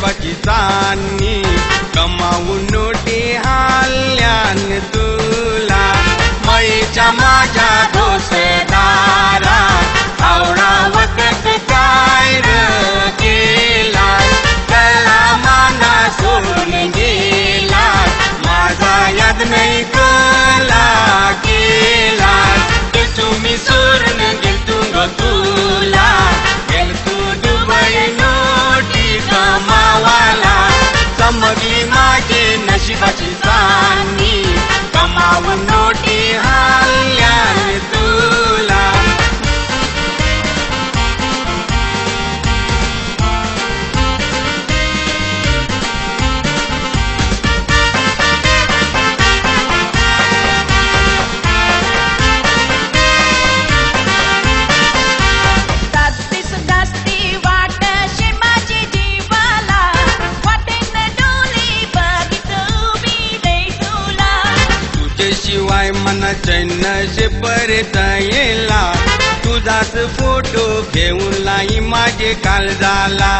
नशिबाची चांदणी कमावून नोटी हाल्यान तुला मईच्या माझ्या दोस्तदारा आवडा वखत काय र केला कला माना सोडून गेला माझा याद नाही कला केला ते तुम्ही सोडून गेलतू ग तुला गेलतू दुबई नोटी कमावाला चमकली माझे नशिबाची चांदणी कमावून नोटी हाल्यान तुला शिवाय मना चैन जे परत येला तुझाच फोटो घेऊन लाई माझे काळजाला